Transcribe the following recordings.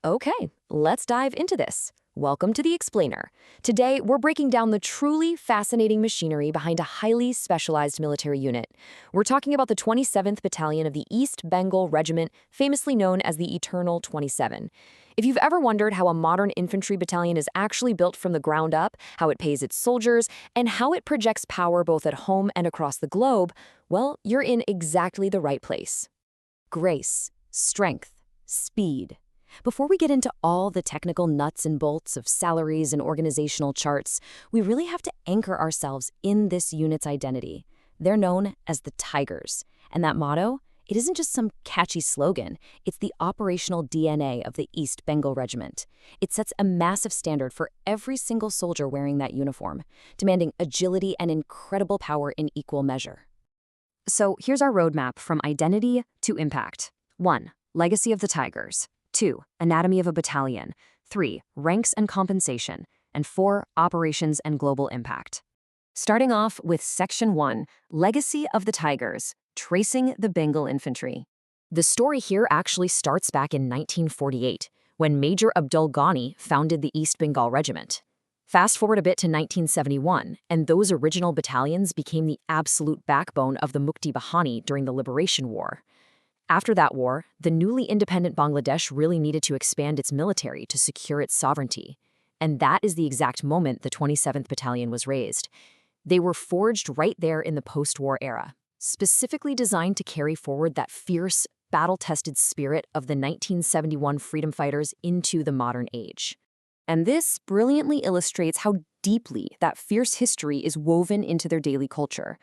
Okay, let's dive into this. Welcome to The Explainer. Today, we're breaking down the truly fascinating machinery behind a highly specialized military unit. We're talking about the 27th Battalion of the East Bengal Regiment, famously known as the Eternal 27. If you've ever wondered how a modern infantry battalion is actually built from the ground up, how it pays its soldiers, and how it projects power both at home and across the globe, well, you're in exactly the right place. Grace, strength, speed. Before we get into all the technical nuts and bolts of salaries and organizational charts, we really have to anchor ourselves in this unit's identity. They're known as the Tigers. And that motto, it isn't just some catchy slogan, it's the operational DNA of the East Bengal Regiment. It sets a massive standard for every single soldier wearing that uniform, demanding agility and incredible power in equal measure. So here's our roadmap from identity to impact. 1. Legacy of the Tigers. 2. Anatomy of a battalion. 3. Ranks and compensation. And 4. Operations and global impact. Starting off with Section 1, Legacy of the Tigers, Tracing the Bengal Infantry. The story here actually starts back in 1948, when Major Abdul Ghani founded the East Bengal Regiment. Fast forward a bit to 1971, and those original battalions became the absolute backbone of the Mukti Bahani during the Liberation War. After that war, the newly independent Bangladesh really needed to expand its military to secure its sovereignty. And that is the exact moment the 27th Battalion was raised. They were forged right there in the post-war era, specifically designed to carry forward that fierce, battle-tested spirit of the 1971 freedom fighters into the modern age. And this brilliantly illustrates how deeply that fierce history is woven into their daily culture.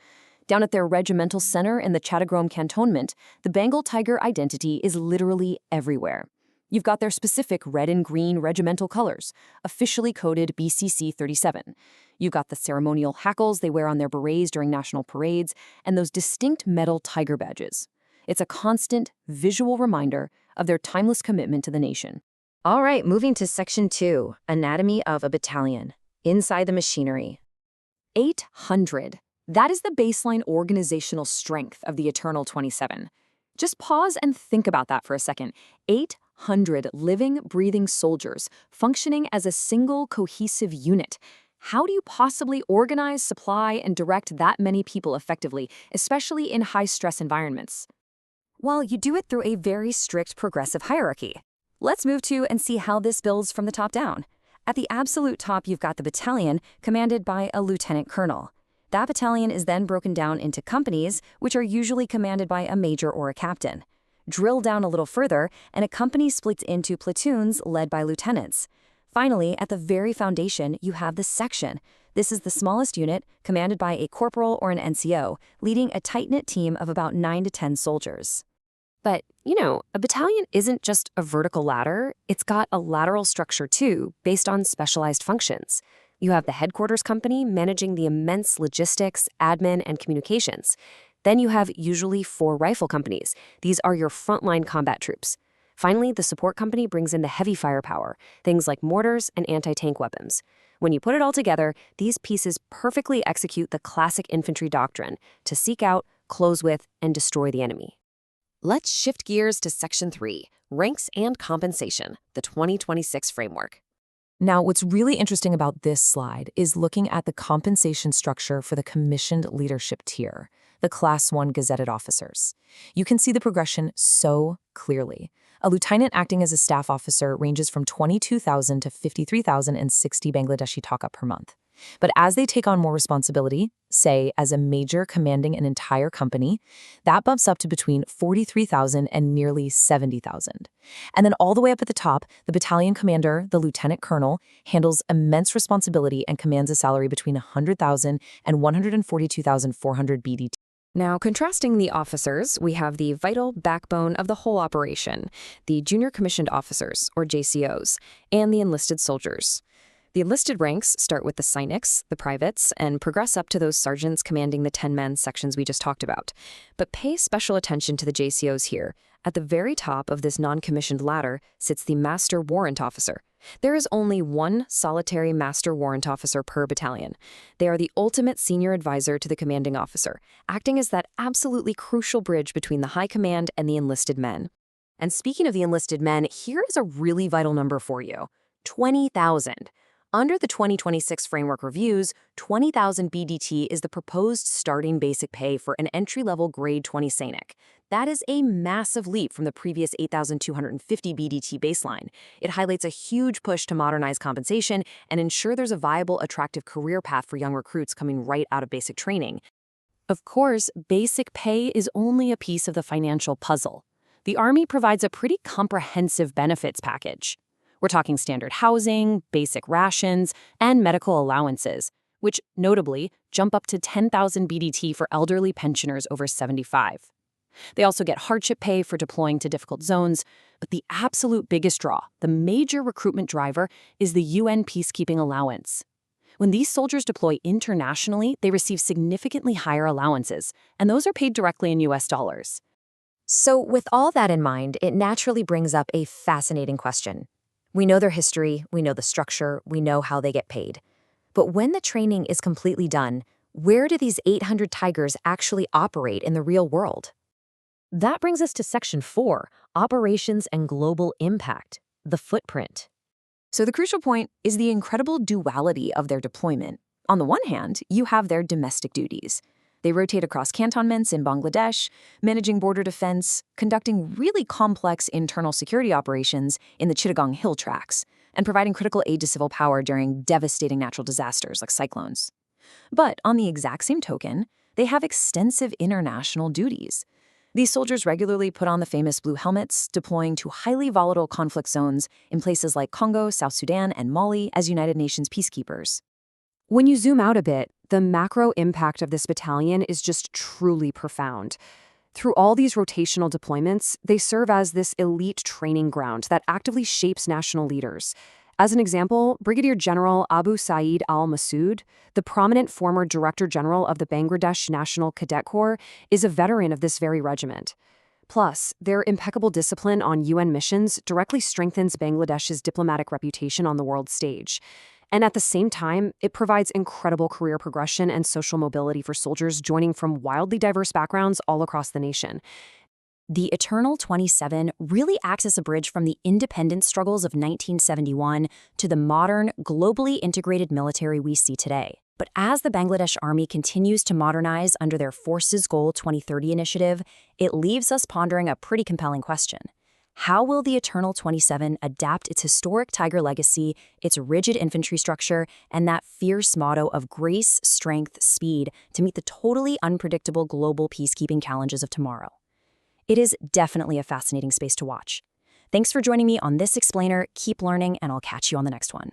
Down at their regimental center in the Chittagong Cantonment, the Bengal Tiger identity is literally everywhere. You've got their specific red and green regimental colors, officially coded BCC 37. You've got the ceremonial hackles they wear on their berets during national parades, and those distinct metal tiger badges. It's a constant, visual reminder of their timeless commitment to the nation. All right, moving to Section 2, Anatomy of a Battalion. Inside the machinery. 800. That is the baseline organizational strength of the Eternal 27. Just pause and think about that for a second. 800 living, breathing soldiers functioning as a single cohesive unit. How do you possibly organize, supply, and direct that many people effectively, especially in high-stress environments? Well, you do it through a very strict progressive hierarchy. Let's move to and see how this builds from the top down. At the absolute top, you've got the battalion, commanded by a lieutenant colonel. That battalion is then broken down into companies, which are usually commanded by a major or a captain. Drill down a little further, and a company splits into platoons led by lieutenants. Finally, at the very foundation, you have the section. This is the smallest unit, commanded by a corporal or an NCO, leading a tight-knit team of about 9 to 10 soldiers. But, a battalion isn't just a vertical ladder. It's got a lateral structure too, based on specialized functions. You have the headquarters company managing the immense logistics, admin, and communications. Then you have usually 4 rifle companies. These are your frontline combat troops. Finally, the support company brings in the heavy firepower, things like mortars and anti-tank weapons. When you put it all together, these pieces perfectly execute the classic infantry doctrine to seek out, close with, and destroy the enemy. Let's shift gears to Section 3, Ranks and Compensation, the 2026 framework. Now, what's really interesting about this slide is looking at the compensation structure for the commissioned leadership tier, the Class 1 gazetted officers. You can see the progression so clearly. A lieutenant acting as a staff officer ranges from 22,000 to 53,060 Bangladeshi taka per month. But as they take on more responsibility, say as a major commanding an entire company, that bumps up to between 43,000 and nearly 70,000. And then all the way up at the top, the battalion commander, the lieutenant colonel, handles immense responsibility and commands a salary between 100,000 and 142,400 BDT. Now, contrasting the officers, we have the vital backbone of the whole operation, the junior commissioned officers, or JCOs, and the enlisted soldiers. The enlisted ranks start with the Saiниks, the privates, and progress up to those sergeants commanding the 10-man sections we just talked about. But pay special attention to the JCOs here. At the very top of this non-commissioned ladder sits the Master Warrant Officer. There is only one solitary Master Warrant Officer per battalion. They are the ultimate senior advisor to the commanding officer, acting as that absolutely crucial bridge between the high command and the enlisted men. And speaking of the enlisted men, here is a really vital number for you: 20,000. Under the 2026 framework reviews, 20,000 BDT is the proposed starting basic pay for an entry-level grade 20 Sainik. That is a massive leap from the previous 8,250 BDT baseline. It highlights a huge push to modernize compensation and ensure there's a viable, attractive career path for young recruits coming right out of basic training. Of course, basic pay is only a piece of the financial puzzle. The Army provides a pretty comprehensive benefits package. We're talking standard housing, basic rations, and medical allowances, which notably jump up to 10,000 BDT for elderly pensioners over 75. They also get hardship pay for deploying to difficult zones, but the absolute biggest draw, the major recruitment driver, is the UN Peacekeeping allowance. When these soldiers deploy internationally, they receive significantly higher allowances, and those are paid directly in US dollars. So with all that in mind, it naturally brings up a fascinating question. We know their history, we know the structure, we know how they get paid. But when the training is completely done, where do these 800 Tigers actually operate in the real world? That brings us to Section 4, Operations and Global Impact, the footprint. So the crucial point is the incredible duality of their deployment. On the one hand, you have their domestic duties. They rotate across cantonments in Bangladesh, managing border defense, conducting really complex internal security operations in the Chittagong Hill Tracts, and providing critical aid to civil power during devastating natural disasters like cyclones. But on the exact same token, they have extensive international duties. These soldiers regularly put on the famous blue helmets, deploying to highly volatile conflict zones in places like Congo, South Sudan, and Mali as United Nations peacekeepers. When you zoom out a bit, the macro impact of this battalion is just truly profound. Through all these rotational deployments, they serve as this elite training ground that actively shapes national leaders. As an example, Brigadier General Abu Saeed al-Masood, the prominent former Director General of the Bangladesh National Cadet Corps, is a veteran of this very regiment. Plus, their impeccable discipline on UN missions directly strengthens Bangladesh's diplomatic reputation on the world stage. And at the same time, it provides incredible career progression and social mobility for soldiers joining from wildly diverse backgrounds all across the nation. The Eternal 27 really acts as a bridge from the independence struggles of 1971 to the modern, globally integrated military we see today. But as the Bangladesh Army continues to modernize under their Forces Goal 2030 initiative, it leaves us pondering a pretty compelling question. How will the Eternal 27 adapt its historic Tiger legacy, its rigid infantry structure, and that fierce motto of grace, strength, speed to meet the totally unpredictable global peacekeeping challenges of tomorrow? It is definitely a fascinating space to watch. Thanks for joining me on this explainer. Keep learning, and I'll catch you on the next one.